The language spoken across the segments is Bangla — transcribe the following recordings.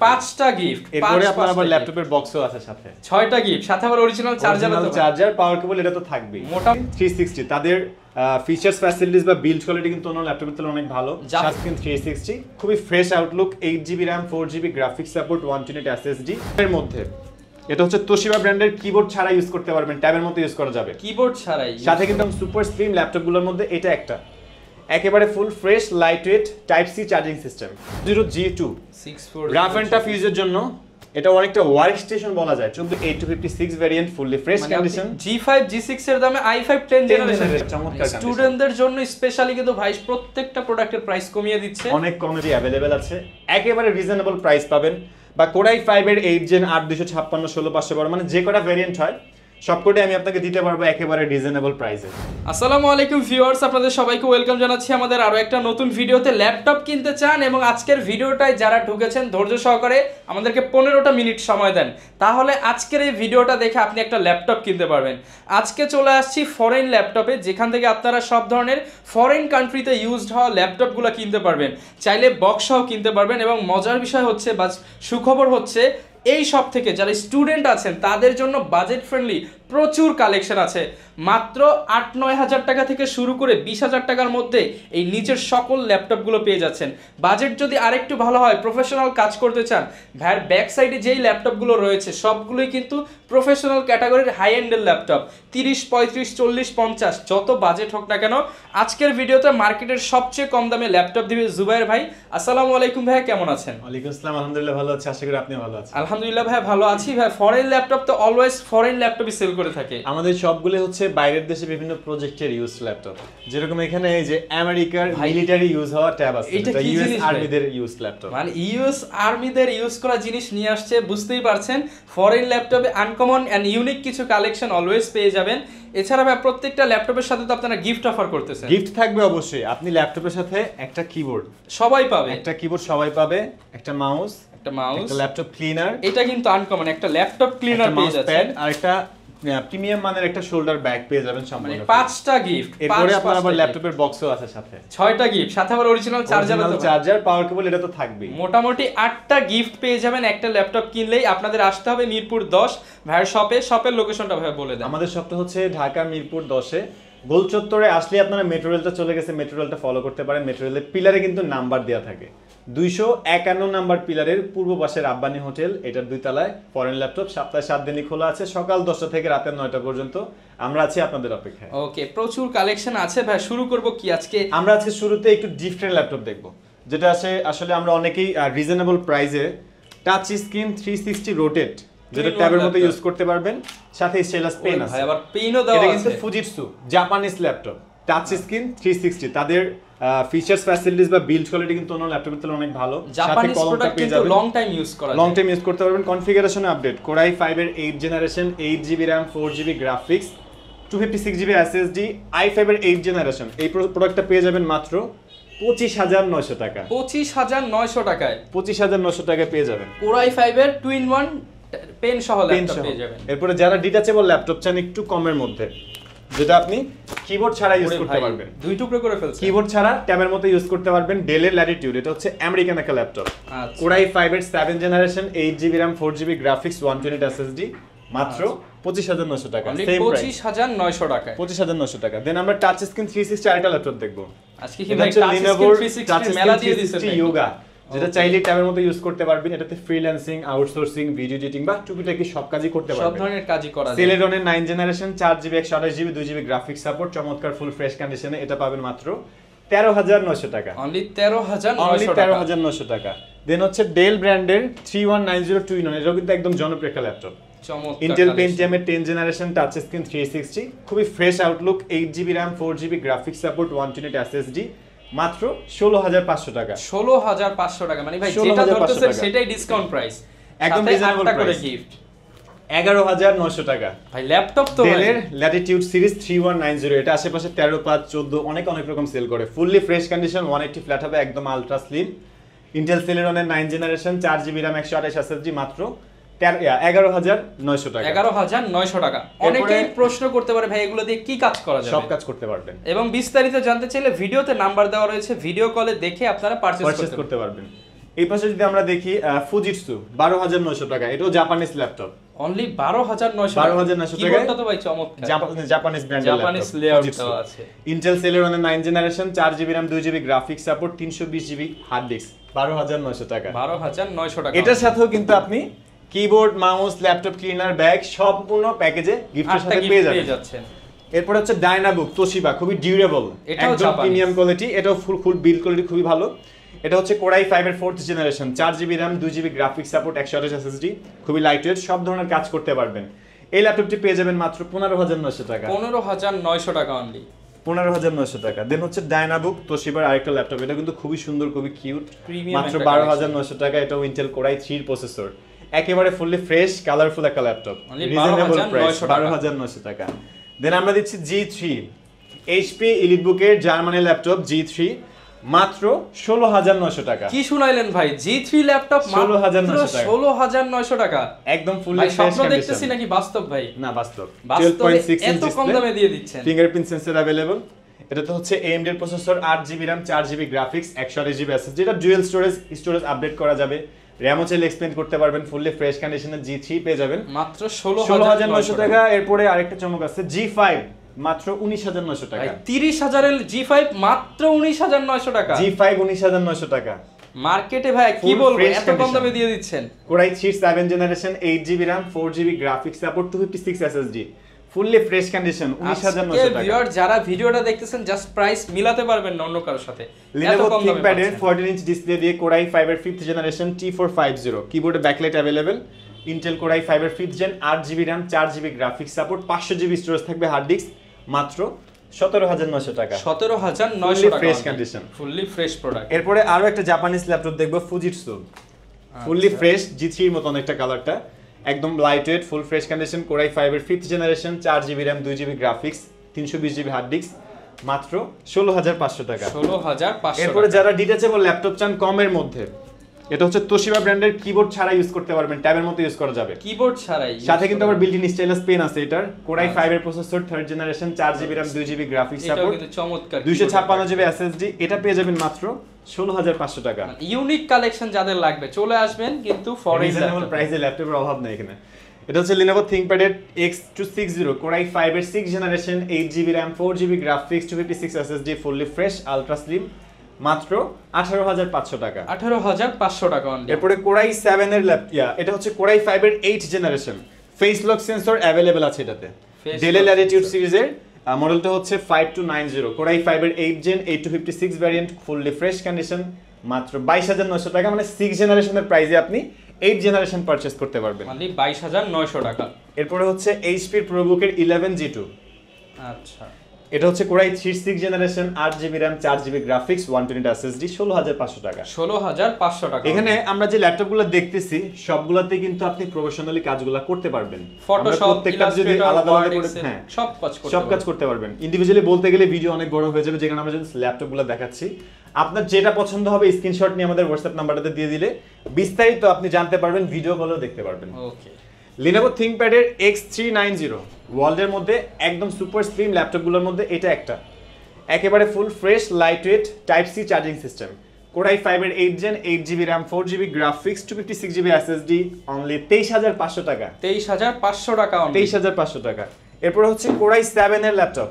5টা গিফট, এরপরে আপনার আবার ল্যাপটপের বক্সও আছে সাথে, 6টা গিফট, সাথে আবার অরিজিনাল চার্জার, পাওয়ার কেবল, এটা তো থাকবেই। মোটা 360 তাদের ফিচারস ফ্যাসিলিটিস বা বিল্ড কোয়ালিটি কিন্তু অন্য ল্যাপটপের তুলনায় অনেক ভালো। টাচস্ক্রিন 360, খুবই fresh Outlook, 8GB RAM 4GB graphics support, 128 SSD এর মধ্যে। এটা হচ্ছে তোশিবা ব্র্যান্ডের, কিবোর্ড ছাড়া ইউজ করতে পারবেন, ট্যাবের মতো ইউজ করা যাবে, কিবোর্ড ছাড়াই। সাথে কিন্তু সুপার স্লিম ল্যাপটপগুলোর মধ্যে এটা একটা একেবারে full fresh light weight type C charging system. 0G2 rough and tough ইউজের জন্য এটা অনেকটা ওয়ার্ক স্টেশন বলা যায়। 14856 variant, fully fresh condition. G5 G6 এর দামে i5 10 জেনারেশনের চমৎকার স্টুডেন্টদের জন্য স্পেশালি কিন্তু ভাই প্রত্যেকটা প্রোডাক্টের প্রাইস কমিয়ে দিচ্ছে, অনেক কমে अवेलेबल আছে, একেবারে রিজনেবল প্রাইস পাবেন। বা কোরাই 5 এর 8 জেন 8256 16512 মানে যে কটা ভেরিয়েন্ট হয় সবকটাই আমি আপনাকে দিতে পারবো একেবারে রিজনেবল প্রাইসে। আসসালামু আলাইকুম ভিউয়ার্স, আপনাদের সবাইকে ওয়েলকাম জানাচ্ছি আমাদের আরো একটা নতুন ভিডিওতে। ল্যাপটপ কিনতে চান এবং আজকের ভিডিওটায় যারা ঢুকেছেন ধৈর্য সহকারে আমাদেরকে 15টা মিনিট সময় দেন, তাহলে আজকের এই ভিডিওটা দেখে আপনি একটা ল্যাপটপ কিনতে পারবেন। আজকে চলে আসছি ফরেন ল্যাপটপে, যেখান থেকে আপনারা সব ধরনের ফরেন কান্ট্রিতে ইউজড হওয়া ল্যাপটপগুলো কিনতে পারবেন, চাইলে বক্স সহ কিনতে পারবেন। এবং মজার বিষয় হচ্ছে বা সুখবর হচ্ছে এই সব থেকে যারা স্টুডেন্ট আছেন তাদের জন্য বাজেট ফ্রেন্ডলি প্রচুর কালেকশন আছে। মাত্র 8-9 হাজার টাকা থেকে শুরু করে 20,000 টাকার মধ্যে এই নিচের সকল ল্যাপটপগুলো পেয়ে যাচ্ছেন। বাজেট যদি আরেকটু ভালো হয়, প্রফেশনাল কাজ করতে চান, ভাইয়ের ব্যাক সাইডে যেই ল্যাপটপগুলো রয়েছে সবগুলোই কিন্তু প্রফেশনাল ক্যাটাগরির হাই এন্ডের ল্যাপটপ। 30, 35, 40, 50 যত বাজেট হোক না কেন, আজকের ভিডিওতে মার্কেটের সবচেয়ে কম দামে ল্যাপটপ দিবে জুবাইর ভাই। আসসালামু আলাইকুম ভাই, কেমন আছেন? ওয়ালাইকুম আসসালাম, আলহামদুলিল্লাহ ভালো আছি, আশা করি আপনি ভালো আছেন। আলহামদুলিল্লাহ ভাই ভালো আছি। ভাই ফরেন ল্যাপটপ তো অলওয়েজ ফরেন ল্যাপটপই সেল করে থাকে। আমাদের সবগুলো হচ্ছে বাইরের দেশে বিভিন্ন প্রজেক্টের ইউজ ল্যাপটপ, যেরকম এখানে এই যে আমেরিকার মিলিটারি ইউজ হওয়া ট্যাব আছে, এটা ইউএস আর্মিদের ইউজ ল্যাপটপ, মানে ইউএস আর্মিদের ইউজ করা জিনিস নিয়ে আসছে। বুঝতেই পারছেন ফরেন ল্যাপটপে আনকমন এন্ড ইউনিক কিছু কালেকশন অলওয়েজ পেয়ে যাবেন। এছাড়া ভাই প্রত্যেকটা ল্যাপটপের সাথে তো আপনারা গিফট অফার করতেছেন। গিফট থাকবে অবশ্যই, আপনি ল্যাপটপের সাথে একটা কিবোর্ড সবাই পাবে, একটা কিবোর্ড সবাই পাবে, একটা মাউস, একটা ল্যাপটপ ক্লিনার, এটা কিন্তু আনকমন একটা ল্যাপটপ ক্লিনার পেয়ে যাচ্ছেন, আর একটা প্রিমিয়াম মানের একটা শোল্ডার ব্যাগ পেয়ে যাবেন সম্পূর্ণ। 5টা গিফট, এরপরে আপনার আবার ল্যাপটপের বক্সও আছে সাথে, 6টা গিফট, সাথে আবার অরিজিনাল চার্জার, পাওয়ার কেবল, এটা তো থাকবেই। মোটামুটি 8টা গিফট পেয়ে যাবেন একটা ল্যাপটপ কিনলেই। আপনাদের আসতে হবে মিরপুর 10 ভাইয়ের শপের লোকেশনটা ভাই বলে দেন। আমাদের শপটা হচ্ছে ঢাকা মিরপুর 10-এ গোল চত্বরে। আসলে আপনারা মেট্রো রেলটা চলে গেছে, মেট্রো রেলটা ফলো করতে পারেন। মেট্রো রেলের পিলারে কিন্তু নাম্বার দেওয়া থাকে, 251 নাম্বার পিলারের পূর্ব পাশে রাব্বানি হোটেল, এটার 2 তলায় ফরেন ল্যাপটপ। সপ্তাহে 7 দিনই খোলা আছে, সকাল 10টা থেকে রাত 9টা পর্যন্ত আমরা আছি আপনাদের অপেক্ষায়। ওকে, প্রচুর কালেকশন আছে ভাই। শুরু করব কি আজকে? আমরা আজকে শুরুতে একটু ডিফারেন্ট ল্যাপটপ দেখব, যেটা আসলে আমরা অনেকেই রিজনেবল প্রাইসে টাচ স্ক্রিন 360 রোটেট, যেটা ট্যাবের মতো ইউজ করতে পারবেন, সাথে স্টাইলাস পেন আছে। ভাই আবার পেনও দেওয়া আছে। এটা কিন্তু ফুজিটসু জাপানিজ ল্যাপটপ, টাচ স্ক্রিন 360, তাদের ফিচারস ফ্যাসিলিটিস বা বিল্ড কোয়ালিটি কিন্তু অন্য ল্যাপটপের তুলনায় অনেক ভালো। জাপানিজ প্রোডাক্ট কিন্তু লং টাইম ইউজ করা যায়, লং টাইম ইউজ করতে পারবেন। কনফিগারেশন আপডেট, কোরাই 5 এর 8 generation, 8GB RAM 4GB graphics, 256GB SSD, i5 এর 8 জেনারেশন। এই প্রোডাক্টটা পেয়ে যাবেন মাত্র 25,900 টাকা। 25,900 টাকায়, 25,900 টাকায় পেয়ে যাবেন কোরাই 5 এর 2-in-1 পেন সহ ল্যাপটপ পেয়ে যাবেন। এরপরে যারা ডিটাচেবল ল্যাপটপ চান একটু কমের মধ্যে, যেটা আপনি কিবোর্ড ছাড়া ইউজ করতে পারবেন, 2 টুকরো করে ফেলছেন, কিবোর্ড ছাড়া ট্যাবের মতো ইউজ করতে পারবেন। ডেলের ল্যাটিটিউড, এটা হচ্ছে আমেরিকান একটা ল্যাপটপ, কোরাই 5 এর 7 generation, 8GB RAM 4GB graphics, 128 SSD, মাত্র 25,900 টাকা। সেম প্রাইস, 25,900 টাকা, 25,900 টাকা। দেন আমরা টাচ স্ক্রিন 360 আরেকটা ল্যাপটপ দেখব। আজকে কি ভাই টাচ স্ক্রিন 360 মেলা দিয়ে দিয়েছেন ইয়োগা, যেটা চাইলে ট্যাবের মতো ইউজ করতে পারবেন। এটাতে ফ্রিল্যান্সিং, আউটসোর্সিং, ভিডিও এডিটিং বা টুকিটাকি সব কাজই করতে পারবেন, সব ধরনের কাজই করা যায়। সেলেরনের 9 generation, 4GB 128GB 2GB graphics support, চমৎকার ফুল ফ্রেশ কন্ডিশনে। এটা পাবেন মাত্র 13,900 টাকা, অনলি 13,900 টাকা। দেন হচ্ছে ডেল ব্র্যান্ডের 3190 এটাও কিন্তু একদম জনপ্রিয় একটা ল্যাপটপ, ইন্টেল পেন্টিয়াম এর 10 জেনারেশন, টাচ স্ক্রিন 360, খুবই fresh Outlook, 8GB RAM 4GB graphics support, 128 SSD, মাত্র 16,500 টাকা। 16,500 টাকা, মানে ভাই যেটা ধরতেছেন সেটাই ডিসকাউন্ট প্রাইস, একদম রিজনেবল প্রাইস। গিফট 11,900 টাকা। ভাই ল্যাপটপ তো ডেলের ল্যাটিটিউড সিরিজ 3190, এটা আশেপাশে 13, 5, 14 অনেক রকম সেল করে। ফুললি ফ্রেশ কন্ডিশন, 180 ফ্ল্যাট হবে, একদম আলট্রা স্লিম। ইন্টেল সেলেরনের 9 জেনারেশন, 4GB RAM 128 SSD, মাত্র 11,900 টাকা। 11,900 টাকা। অনেকেই প্রশ্ন করতে পারে ভাই এগুলো দিয়ে কি কাজ করা যাবে? সব কাজ করতে পারবেন, এবং বিস্তারিত জানতে চাইলে ভিডিওতে নাম্বার দেওয়া রয়েছে, ভিডিও কলে দেখে আপনারা পারচেজ করতে পারবেন। এই পাশে যদি আমরা দেখি ফুজিটসু 12,900 টাকা, এটাও জাপানিজ ল্যাপটপ। অনলি 12,900 12,900 টাকা। কিবোর্ডটা তো ভাই চমৎকার, জাপানিজ ব্র্যান্ডের ল্যাপটপ, জাপানিজ লেআউটটাও আছে। Intel Celeron 9 generation, 4GB RAM 2GB graphics support, 320GB hard disk, 12,900 টাকা। 12,900 টাকা। এটার সাথেও কিন্তু আপনি keyboard, mouse, laptop cleaner, bag সম্পূর্ণ প্যাকেজে গিফটের সাথে পেয়ে যাচ্ছেন। এরপর হচ্ছে ডায়নাবুক তোশিবা, খুবই ডিউরেবল, একদম প্রিমিয়াম কোয়ালিটি, এটাও ফুল বিল্ড কোয়ালিটি খুবই ভালো। এটা হচ্ছে কোরাই 5 এর 4th generation, 4GB RAM 2GB graphics support, 128 SSD, খুবই লাইটওয়েট, সব ধরনের কাজ করতে পারবেন। এই ল্যাপটপটি পেয়ে যাবেন মাত্র 15,900 টাকা। 15,900 টাকা অনলি, 15,900 টাকা। দেন হচ্ছে ডায়নাবুক তোশিবার আরেকটা ল্যাপটপ, এটা কিন্তু খুবই সুন্দর, খুবই কিউট, মাত্র 12,900 টাকা। এটাও ইন্টেল কোরাই 3 প্রসেসর, একেবারে ফুললি ফ্রেশ কালারফুল একটা ল্যাপটপ, রিজনেবল প্রাইস, 12,900 টাকা। দেন আমরা দিচ্ছি G3 HP এলিটবুকের Germany laptop G3, মাত্র 16,900 টাকা। কি শুনাইলেন ভাই, G3 ল্যাপটপ মাত্র 16,900 টাকা, একদম ফুললি ফ্রেশ কন্ডিশন। স্বপ্ন দেখতেছি নাকি বাস্তব ভাই? না বাস্তব, 12.6 এত কম দামে দিয়ে দিচ্ছেন। Fingerprint sensor available. এটা তো হচ্ছে AMD এর processor, 8GB RAM 4GB graphics, 128GB SSD, যেটা ডুয়াল স্টোরেজ আপডেট করা যাবে, র‍্যামও চাইলে এক্সপেন্ড করতে পারবেন। ফুললি ফ্রেশ কন্ডিশনে G3 পেয়ে যাবেন মাত্র 16,900 টাকা। এরপরে আরেকটা চমক আছে, G5 মাত্র 19,900 টাকা। 30,000 এর G5 মাত্র 19,900 টাকা। G5 19,900 টাকা। মার্কেটে ভাই কি বলবো, এত কম দামে দিয়ে দিচ্ছেন। Core i 3 7 generation, 8GB RAM 4GB graphics support, 256 SSD, fully fresh condition, 19,900 টাকা। ভিউয়ার যারা ভিডিওটা দেখতেছেন জাস্ট প্রাইস মিলাতে পারবেন না অন্য কারোর সাথে, এত Lenovo কম দামে ThinkPad এর পাচ্ছেন। 14 ইঞ্চ ডিসপ্লে দিয়ে কোরাই 5 এর 5th জেনারেশন T450, কিবোর্ডে ব্যাকলাইট अवेलेबल, ইন্টেল কোরাই 5 এর 5th gen, 8GB RAM 4GB graphics support, 500GB storage থাকবে হার্ড ডিস্ক, মাত্র 17,900 টাকা। 17,900 টাকা fresh condition, fully fresh product. এরপরে আরো একটা জাপানিজ ল্যাপটপ দেখবো, ফুজিটসু, ফুললি ফ্রেশ, G3 এর মতন একটা কালারটা, একদম lightweight, full fresh condition, core i 5 এর 5th generation, 4GB RAM 2GB graphics, 320GB hard disk, মাত্র 16,500 টাকা। 16,500। এরপরে যারা ডিটাচেবল ল্যাপটপ চান কমের মধ্যে, এটা হচ্ছে তোশিবা ব্র্যান্ডের, কিবোর্ড ছাড়া ইউজ করতে পারবেন, ট্যাবের মতো ইউজ করা যাবে, কিবোর্ড ছাড়াই, সাথে কিন্তু আবার বিল্ট ইন স্টাইলাস পেন আছে। এটার কোরাই 5 এর processor, 3rd generation, 4GB RAM 2GB graphics এটাও সাপোর্ট, কিন্তু চমৎকার, 256GB SSD, এটা পেয়ে যাবেন মাত্র 16,500 টাকা। ইউনিক কালেকশন যাদের লাগবে চলে আসবেন, কিন্তু ফরেন রিজনেবল প্রাইসে ল্যাপটপের অভাব নেই এখানে। এটা হচ্ছে Lenovo ThinkPad এর X260, কোরাই 5 এর 6th generation, 8GB RAM 4GB graphics, 256 SSD, fully fresh ultra slim, মাত্র 18,500 টাকা। 18,500 টাকা অনলি। এরপরে কোরাই 7 এর এটা হচ্ছে কোরাই 5 এর 8th generation, face lock sensor available আছে এটাতে। ডেল ল্যাটিটিউড সিরিজের মডেলটা হচ্ছে 5290, কোরাই 5 এর 8th gen 8256 variant, fully fresh condition, মাত্র 22,900 টাকা। মানে 6 জেনারেশনের প্রাইসে আপনি 8 জেনারেশন পারচেজ করতে পারবেন, মানে 22,900 টাকা। এরপরে হচ্ছে HP এর প্রোবুকের 11G2, আচ্ছা, এটা হচ্ছে core i 3 6 generation, 8GB RAM 4GB graphics, 120 SSD, 16,500 টাকা। 16,500 টাকা। এখানে আমরা যে ল্যাপটপগুলো দেখতেছি সবগুলাতে কিন্তু আপনি প্রফেশনালি কাজগুলো করতে পারবেন, ফটোশপ, প্রত্যেকটা যদি আলাদা আলাদা করে হ্যাঁ সব কাজ করতে পারবেন। ইন্ডিভিজুয়ালি বলতে গেলে ভিডিও অনেক বড় হয়ে যাবে, যেখানে আমরা যদি ল্যাপটপগুলো দেখাচ্ছি, আপনার যেটা পছন্দ হবে স্ক্রিনশট নিয়ে আমাদের হোয়াটসঅ্যাপ নাম্বারটাতে দিয়ে দিলে বিস্তারিত আপনি জানতে পারবেন, ভিডিও কলেও দেখতে পারবেন। ওকে। Lenovo ThinkPad এর X390, ওয়ার্ল্ডের মধ্যে একদম সুপার স্লিম ল্যাপটপগুলোর মধ্যে এটা একটা, একেবারে full fresh lightweight type C charging system, core i 5 এর 8th gen, 8GB RAM 4GB graphics, 256GB SSD, only 23,500 টাকা। 23,500 টাকা অনলি, 23,500 টাকা। এরপর হচ্ছে কোরাই 7 এর ল্যাপটপ,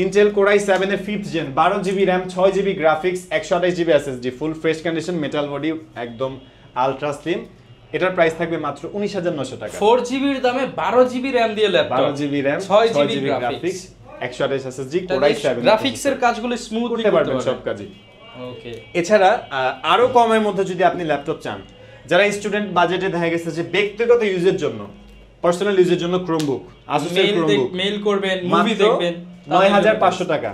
ইন্টেল কোরাই 7 এর 5th gen, 12GB RAM 6GB graphics, 128GB SSD, full fresh condition, metal body, একদম আলট্রা স্লিম, এটার প্রাইস থাকবে মাত্র 19,900 টাকা। 4GB এর দামে 12GB RAM দিয়ে laptop, 12GB RAM 6GB graphics, 128 SSD, core i 7 গ্রাফিক্সের কাজগুলো স্মুথলি করতে পারবেন সব কাজই। ওকে। এছাড়া আরো কমের মধ্যে যদি আপনি ল্যাপটপ চান, যারা স্টুডেন্ট বাজেটে দেখা গেছে যে ব্যক্তিগত ইউজের জন্য, পার্সোনাল ইউজের জন্য ক্রোমবুক, আসুসের ক্রোমবুক, মেইল করবেন, মুভি দেখবেন, 9,500 টাকা।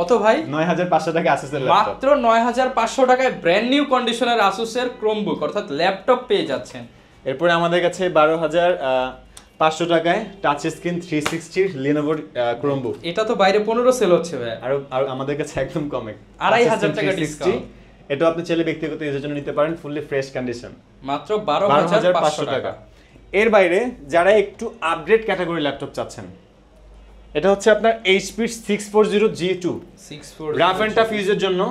কত ভাই? 9,500 টাকা আসুসের ল্যাপটপ, মাত্র 9,500 টাকায় ব্র্যান্ড নিউ কন্ডিশনের আসুসের ক্রোমবুক অর্থাৎ ল্যাপটপ পেয়ে যাচ্ছেন। এরপর আমাদের কাছে 12,500 টাকায় টাচ স্ক্রিন 360 Lenovo ক্রোমবুক, এটা তো বাইরে 15 সেল হচ্ছে ভাই, আর আমাদের কাছে একদম কমে 2,500 টাকা ডিসকাউন্ট। এটা আপনি চাইলে ব্যক্তিগত ইউজের জন্য নিতে পারেন, ফুললি ফ্রেশ কন্ডিশন, মাত্র 12,500 টাকা। এর বাইরে যারা একটু আপগ্রেড ক্যাটাগরি ল্যাপটপ চাচ্ছেন, এটা হচ্ছে আপনার HP 640G2, rough and tough ইউজের জন্য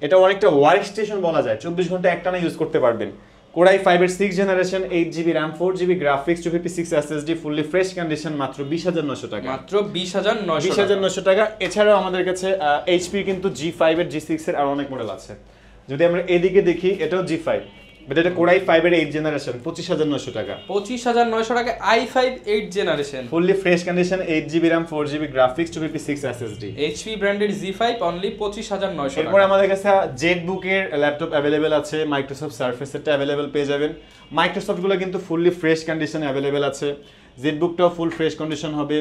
এটা অনেকটা ওয়ার্ক স্টেশন বলা যায়, 24 ঘন্টা একটানা ইউজ করতে পারবেন। কোরাই 5 এর 6 generation, 8GB RAM, 4GB graphics, 256 SSD, fully fresh condition, মাত্র 20,900 টাকা। মাত্র 20,900 20,900 টাকা। এছাড়াও আমাদের কাছে HP কিন্তু G5 এর, G6 এর আর অনেক মডেল আছে। যদি আমরা এদিকে দেখি, এটাও G5, বাট এটা কোরাই 5 এর 8 জেনারেশন, 25,900 টাকা। 25,900 টাকা i5 8 generation, fully fresh condition, 8GB RAM, 4GB graphics, 256 SSD। HP ব্র্যান্ডের Z5 অনলি 25,900 টাকা। এরপর আমাদের কাছে জেটবুক এর ল্যাপটপ अवेलेबल আছে, মাইক্রোসফট সারফেস এরটা अवेलेबल পেয়ে যাবেন। মাইক্রোসফট গুলো কিন্তু ফুললি ফ্রেশ কন্ডিশনে अवेलेबल আছে। জেটবুকটাও ফুল ফ্রেশ কন্ডিশন হবে।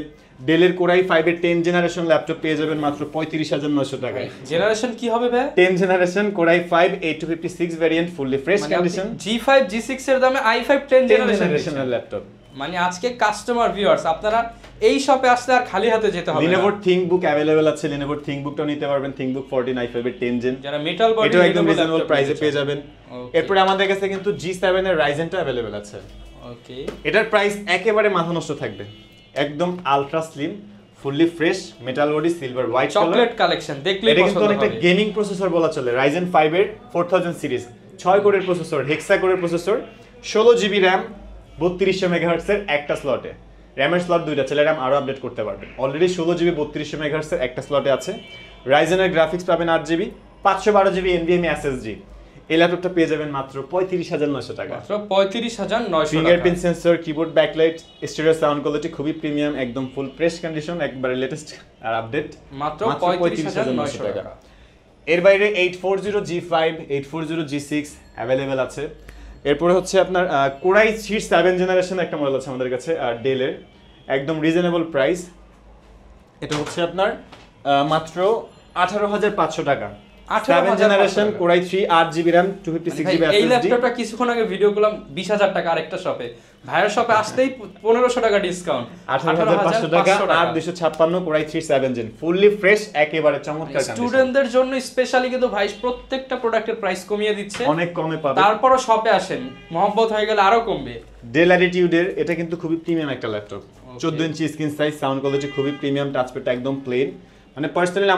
ডেলের কোরাই 5 এর 10 জেনারেশন ল্যাপটপ পেয়ে যাবেন মাত্র 35,900 টাকায়। জেনারেশন কি হবে ভাই? 10 generation core i 5 8256 variant, fully fresh condition, G5 G6 এর দামে i5 10 জেনারেশনের ল্যাপটপ। মানে আজকে কাস্টমার ভিউয়ার্স আপনারা এই শপে আসলে আর খালি হাতে যেতে হবে না। Lenovo ThinkBook अवेलेबल আছে, Lenovo ThinkBookটাও নিতে পারবেন। ThinkBook 14 i5 এর 10 জেন, যারা মেটাল বডি এটাও একদম রিজনেবল প্রাইসে পেয়ে যাবেন। এরপর আমাদের কাছে কিন্তু G7 এর Ryzenটা अवेलेबल আছে। ওকে, এটার প্রাইস একেবারে মাথা নষ্ট থাকবে, একদম ultra slim, fully fresh, metal body, silver white chocolate collection, দেখলেই এটা পছন্দ কিন্তু হবে। অনেকটা গেমিং প্রসেসর বলা চলে। Ryzen 5 এর 4000 সিরিজ, 6 কোরের প্রসেসর, হেক্সা কোরের প্রসেসর, 16GB RAM, 3200 মেগাহার্টজ এর একটা স্লটে। র‍্যামের স্লট দুইটা, চাইলে RAM আরো আপডেট করতে পারবেন। অলরেডি 16GB 3200 মেগাহার্টজ এর একটা স্লটে আছে। Ryzen এর গ্রাফিক্স পাবেন 8GB, 512GB NVMe SSD। এই ল্যাপটপটা পেয়ে যাবেন মাত্র 35,900 টাকা। মাত্র 35,900 টাকা। Fingerprint sensor, keyboard backlight, stereo sound quality খুবই প্রিমিয়াম, একদম ফুল ফ্রেশ কন্ডিশন, একবারে লেটেস্ট আর আপডেট, মাত্র 35,900 টাকা। এর বাইরে 840 G5, 840 G6 अवेलेबल আছে। এরপরে হচ্ছে আপনার কোরাই 7 জেনারেশন একটা মডেল আছে আমাদের কাছে, আর ডেলের একদম রিজনেবল প্রাইস। এটা হচ্ছে আপনার মাত্র 18,500 টাকা। 7 generation core i 3, 8GB RAM, 256GB SSD। এই ল্যাপটপটা কিছুক্ষণ আগে ভিডিও করলাম 20,000 টাকা আরেকটা শপে, ভাইয়ের শপে আসতেই 1500 টাকা ডিসকাউন্ট, 18,500 টাকা। আর 256 কোরাই 3 7 জেন, ফুললি ফ্রেশ, একেবারে চমৎকার কন্ডিশন। স্টুডেন্টদের জন্য স্পেশালি কিন্তু ভাই প্রত্যেকটা প্রোডাক্টের প্রাইস কমিয়ে দিচ্ছে, অনেক কমে পাবেন। তারপরও শপে আসেন, মহব্বত হয়ে গেলে আরো কমবে। ডেল অ্যাটিটিউডের এটা কিন্তু খুবই প্রিমিয়াম একটা ল্যাপটপ, 14 ইঞ্চি স্ক্রিন সাইজ, সাউন্ড কোয়ালিটি খুবই প্রিমিয়াম, টাচপ্যাডটা একদম প্লেন। মানে পার্সোনালি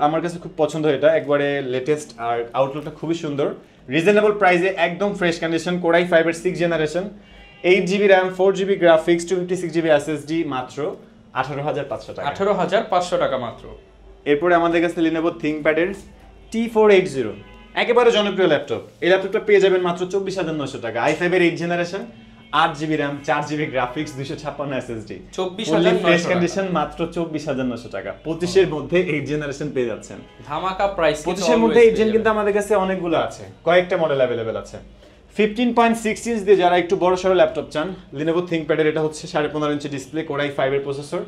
আমার কাছে খুব পছন্দ এটা, একবারে লেটেস্ট, আর আউটলুকটা খুবই সুন্দর। রিজনেবল প্রাইসে একদম ফ্রেশ কন্ডিশন, কোরাই 5 এর 6 generation, 8GB RAM, 4GB graphics, 256GB SSD, মাত্র 18,500 টাকা। 18,500 টাকা মাত্র। এরপরে আমাদের কাছে Lenovo ThinkPad এর T480, একেবারে জনপ্রিয় ল্যাপটপ। এই ল্যাপটপটা পেয়ে যাবেন মাত্র 24,900 টাকা। i5 এর 8 generation, 8GB RAM, 4GB graphics, 256 SSD, 24,900 fresh টাকা। কন্ডিশন, মাত্র 24,900 টাকা। 25 এর মধ্যে 8 জেনারেশন পেয়ে যাচ্ছেন। ধামাকা প্রাইস। 25 এর মধ্যে 8 জেন কিন্তু আমাদের কাছে অনেকগুলো আছে, কয়েকটা মডেল अवेलेबल আছে। 15.6 ইঞ্চ দিয়ে যারা একটু বড় সরো ল্যাপটপ চান, Lenovo ThinkPad এর এটা হচ্ছে 15.5 ইঞ্চি ডিসপ্লে, কোরাই 5 এর processor,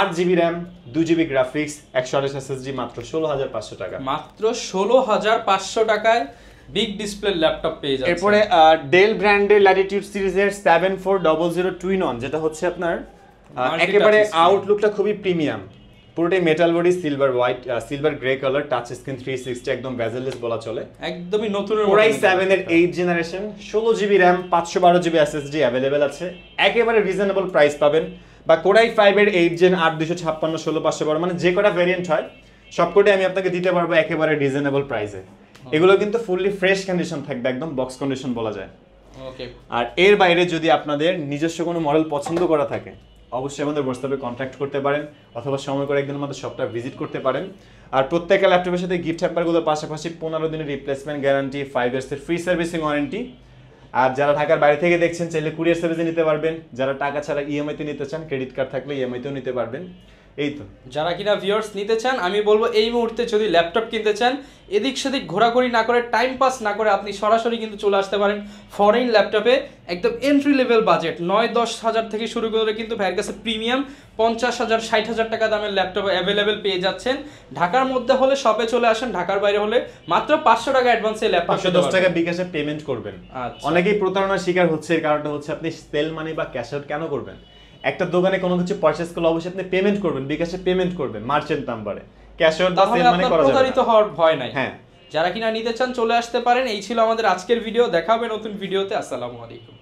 8GB RAM, 2GB graphics, 128 SSD, মাত্র 16,500 টাকা। মাত্র 16,500 টাকায় বিগ ডিসপ্লে ল্যাপটপ পেয়ে যাচ্ছেন। এরপরে ডেল ব্র্যান্ডের ল্যাটিটিউড সিরিজের 7400 টুইন-অন, যেটা হচ্ছে আপনার একেবারে আউটলুকটা খুবই প্রিমিয়াম, পুরোটাই metal body, silver grey colour, touch screen, 360, একদম বেজেললেস বলা চলে, একদমই নতুন। কোরাই 7 এর 8 generation, 16GB RAM, 512GB SSD available আছে, একেবারে রিজনেবল প্রাইস পাবেন। বা কোরাই 5 এর 8 জেন, 8256, 16512, মানে যে কটা ভেরিয়েন্ট হয় সবকটাই আমি আপনাকে দিতে পারবো একেবারে রিজনেবল প্রাইসে। এগুলো কিন্তু ফুললি ফ্রেশ কন্ডিশন থাকবে, একদম বক্স কন্ডিশন বলা যায়। ওকে। আর এর বাইরে যদি আপনাদের নিজস্ব কোনো মডেল পছন্দ করা থাকে, অবশ্যই আমাদের হোয়াটসঅ্যাপে কন্ট্যাক্ট করতে পারেন, অথবা সময় করে একদিন আমাদের শপটা ভিজিট করতে পারেন। আর প্রত্যেকটা ল্যাপটপের সাথে গিফট হ্যাম্পারগুলোর পাশাপাশি 15 দিনের রিপ্লেসমেন্ট গ্যারান্টি, 5 ইয়ার্সের ফ্রি সার্ভিসিং ওয়ারেন্টি। আর যারা ঢাকার বাইরে থেকে দেখছেন, চাইলে কুরিয়ার সার্ভিসে নিতে পারবেন। যারা টাকা ছাড়া ইএমআই তে নিতে চান, ক্রেডিট কার্ড থাকলে ইএমআই তেও নিতে পারবেন। এই তো, যারা কিনা ভিউয়ার্স নিতে চান, আমি বলবো এই মুহূর্তে যদি ল্যাপটপ কিনতে চান, এদিক সেদিক ঘোরাঘুরি না করে, টাইম পাস না করে, আপনি সরাসরি কিন্তু চলে আসতে পারেন ফরেন ল্যাপটপে। একদম এন্ট্রি লেভেল বাজেট 9-10 হাজার থেকে শুরু করে কিন্তু ভাইয়ের কাছে প্রিমিয়াম 50,000 60,000 টাকা দামের ল্যাপটপ অ্যাভেলেবেল পেয়ে যাচ্ছেন। ঢাকার মধ্যে হলে শপে চলে আসেন, ঢাকার বাইরে হলে মাত্র 500 টাকা অ্যাডভান্সে ল্যাপটপ 510 টাকা বিকাশে পেমেন্ট করবেন। অনেকেই প্রতারণার শিকার হচ্ছে, এর কারণটা হচ্ছে আপনি সেল মানি বা ক্যাশ আউট কেন করবেন? একটা দোকানে কোনো কিছু পারচেজ করলে অবশ্যই আপনি পেমেন্ট করবেন, বিকাশে পেমেন্ট করবেন মার্চেন্ট নাম্বারে, ক্যাশ আউট বা সেল মানি করা যাবে না। প্রতারিত হওয়ার ভয় নাই। হ্যাঁ, যারা কিনা নিতে চান চলে আসতে পারেন। এই ছিল আমাদের আজকের ভিডিও, দেখা হবে নতুন ভিডিওতে। আসসালামু আলাইকুম।